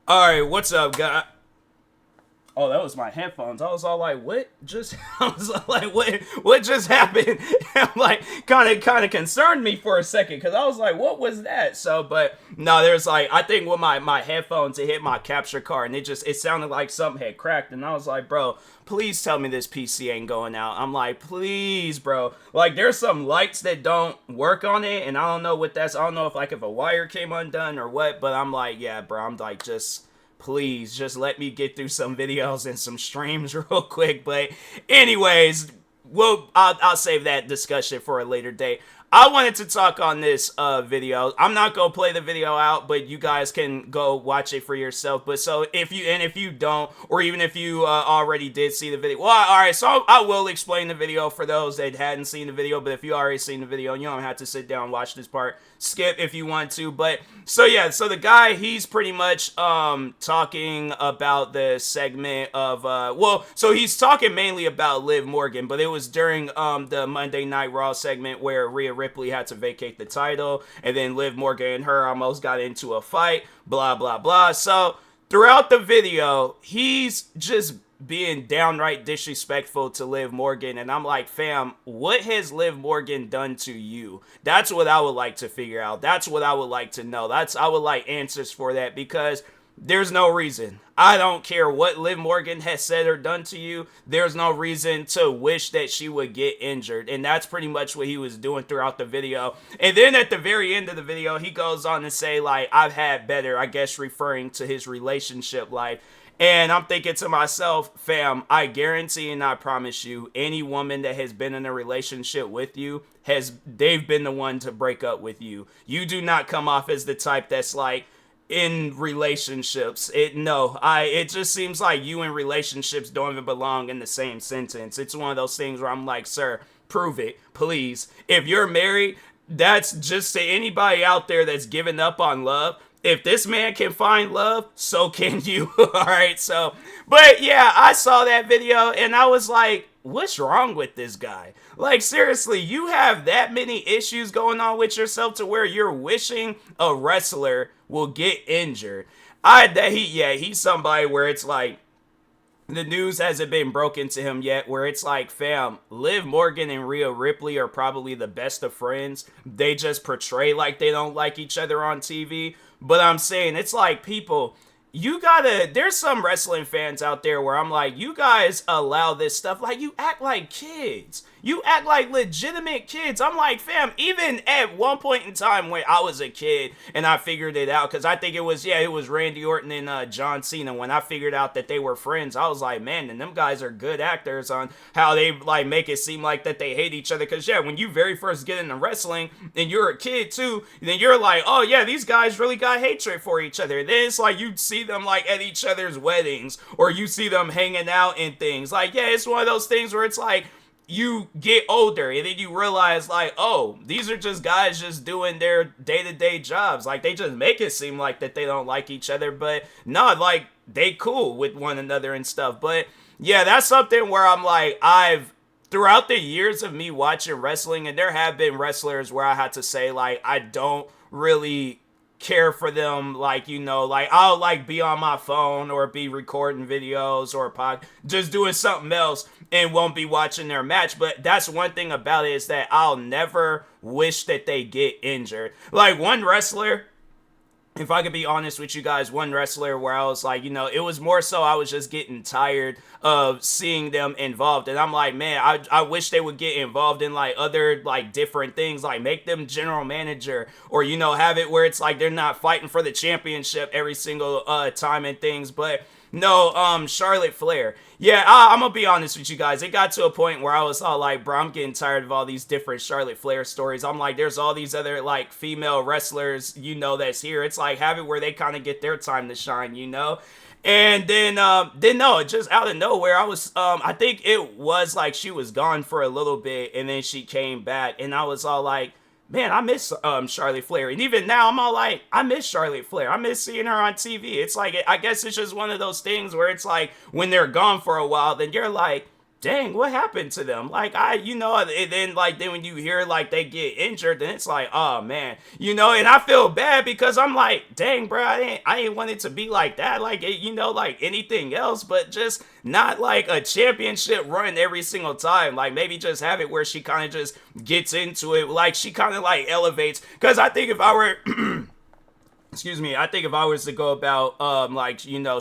Alright, what's up, guy? Oh, that was my headphones. I was all like, what just I was like, what just happened? I'm like kind of concerned me for a second because I was like, what was that? So, but no, there's like, I think with my headphones, it hit my capture card and it sounded like something had cracked, and I was like, bro, please tell me this PC ain't going out. I'm like, please, bro. Like, there's some lights that don't work on it, and I don't know what that's. I don't know if a wire came undone or what, but I'm like, yeah, bro. I'm like, just please just let me get through some videos and some streams real quick. But anyways, I'll save that discussion for a later date. I wanted to talk on this video. I'm not gonna play the video out, but you guys can go watch it for yourself. But so if you don't, or even if you already did see the video, well, all right. So I will explain the video for those that hadn't seen the video. But if you already seen the video, you don't have to sit down and watch this part. Skip if you want to. But so yeah, so the guy, he's pretty much talking about the segment of so he's talking mainly about Liv Morgan, but it was during the Monday Night Raw segment where Rhea Ripley had to vacate the title, and then Liv Morgan and her almost got into a fight, blah blah blah. So throughout the video, he's just being downright disrespectful to Liv Morgan, and I'm like, fam, what has Liv Morgan done to you? That's what I would like to figure out. That's what I would like to know. I would like answers for that, because there's no reason. I don't care what Liv Morgan has said or done to you. There's no reason to wish that she would get injured. And that's pretty much what he was doing throughout the video. And then at the very end of the video, he goes on to say, like, I've had better, I guess referring to his relationship life. And I'm thinking to myself, fam, I guarantee and I promise you, any woman that has been in a relationship with you, they've been the one to break up with you. You do not come off as the type that's like, in relationships. It just seems like you and relationships don't even belong in the same sentence. It's one of those things where I'm like, sir, prove it, please. If you're married, that's just to anybody out there that's given up on love. If this man can find love, so can you. All right, so, but yeah, I saw that video and I was like, what's wrong with this guy? Like, seriously, you have that many issues going on with yourself to where you're wishing a wrestler will get injured. He's somebody where it's like, the news hasn't been broken to him yet, where it's like, fam, Liv Morgan and Rhea Ripley are probably the best of friends. They just portray like they don't like each other on TV. But I'm saying, it's like, people, there's some wrestling fans out there where I'm like, you guys allow this stuff. Like, you act like kids. You act like legitimate kids. I'm like, fam, even at one point in time when I was a kid and I figured it out, because I think it was Randy Orton and John Cena. When I figured out that they were friends, I was like, man, and them guys are good actors on how they like make it seem like that they hate each other. Because yeah, when you very first get into wrestling and you're a kid too, then you're like, oh yeah, these guys really got hatred for each other. Then it's like you see them like at each other's weddings, or you see them hanging out in things. Like, yeah, it's one of those things where it's like, you get older and then you realize like, oh, these are just guys just doing their day-to-day jobs. Like, they just make it seem like that they don't like each other, but no, like, they cool with one another and stuff. But yeah, that's something where I'm like, throughout the years of me watching wrestling, and there have been wrestlers where I had to say, like, I don't really care for them, like, like, I'll like be on my phone or be recording videos or just doing something else and won't be watching their match. But that's one thing about it, is that I'll never wish that they get injured. Like, one wrestler, if I could be honest with you guys, one wrestler where I was like, it was more so I was just getting tired of seeing them involved. And I'm like, man, I wish they would get involved in like other like different things, like make them general manager, or, have it where it's like they're not fighting for the championship every single time and things. But no, Charlotte Flair. Yeah, I'm gonna be honest with you guys. It got to a point where I was all like, bro, I'm getting tired of all these different Charlotte Flair stories. I'm like, there's all these other like female wrestlers, that's here. It's like, have it where they kind of get their time to shine, And then no, just out of nowhere, I think it was like she was gone for a little bit, and then she came back, and I was all like, man, I miss Charlotte Flair. And even now, I'm all like, I miss Charlotte Flair. I miss seeing her on TV. It's like, I guess it's just one of those things where it's like, when they're gone for a while, then you're like, dang, what happened to them? Like, and then like then when you hear like they get injured, then it's like, oh man, and I feel bad because I'm like, dang, bro, I ain't want it to be like that, like like anything else, but just not like a championship run every single time. Like maybe just have it where she kind of just gets into it, like she kind of like elevates. Because I think if I were excuse me, I think if I was to go about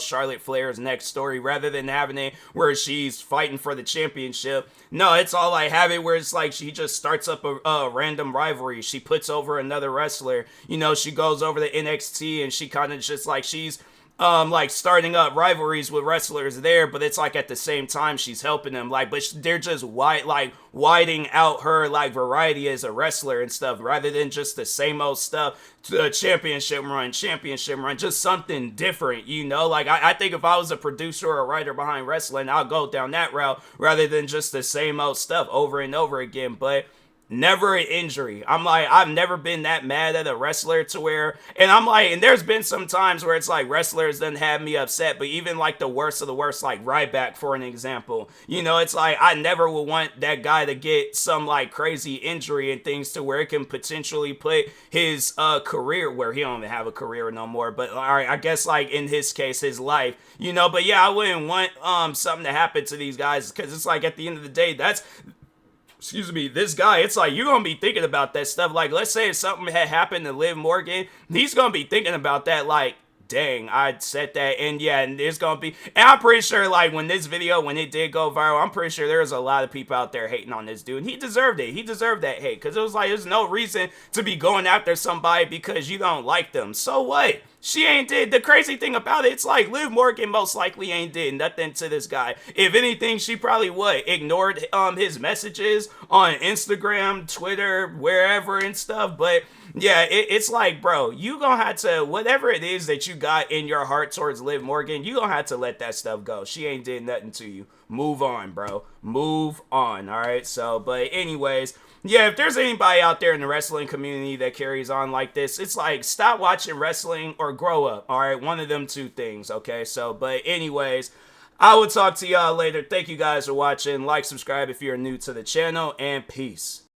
Charlotte Flair's next story, rather than having it where she's fighting for the championship, no, it's all like have it where it's like she just starts up a random rivalry, she puts over another wrestler, she goes over to NXT and she kind of just like she's like starting up rivalries with wrestlers there, but it's like at the same time she's helping them, like, but they're just widening out her like variety as a wrestler and stuff, rather than just the same old stuff. Championship run, just something different, like I think if I was a producer or a writer behind wrestling, I'll go down that route rather than just the same old stuff over and over again. But never an injury. I'm like, I've never been that mad at a wrestler to where, and I'm like, and there's been some times where it's like wrestlers doesn't have me upset, but even like the worst of the worst, like Ryback for an example, it's like I never would want that guy to get some like crazy injury and things to where it can potentially put his career, where he don't even have a career no more, but all right, I guess like in his case, his life, but yeah, I wouldn't want something to happen to these guys, because it's like at the end of the day, this guy, it's like you're gonna be thinking about that stuff. Like, let's say if something had happened to Liv Morgan, he's gonna be thinking about that, like, dang, I said that, and yeah, and there's gonna be, and I'm pretty sure, like, when it did go viral, I'm pretty sure there was a lot of people out there hating on this dude, and he deserved it. He deserved that hate, because it was like, there's no reason to be going after somebody because you don't like them. So what? She ain't did. The crazy thing about it, it's like Liv Morgan most likely ain't did nothing to this guy. If anything, she probably ignored his messages on Instagram, Twitter, wherever and stuff. But yeah, it's like, bro, you gonna have to, whatever it is that you got in your heart towards Liv Morgan, you gonna have to let that stuff go. She ain't did nothing to you. Move on, bro. Move on. All right. So, but anyways, yeah, if there's anybody out there in the wrestling community that carries on like this, it's like, stop watching wrestling or grow up. All right. One of them two things. Okay. So, but anyways, I will talk to y'all later. Thank you guys for watching. Like, subscribe if you're new to the channel, and peace.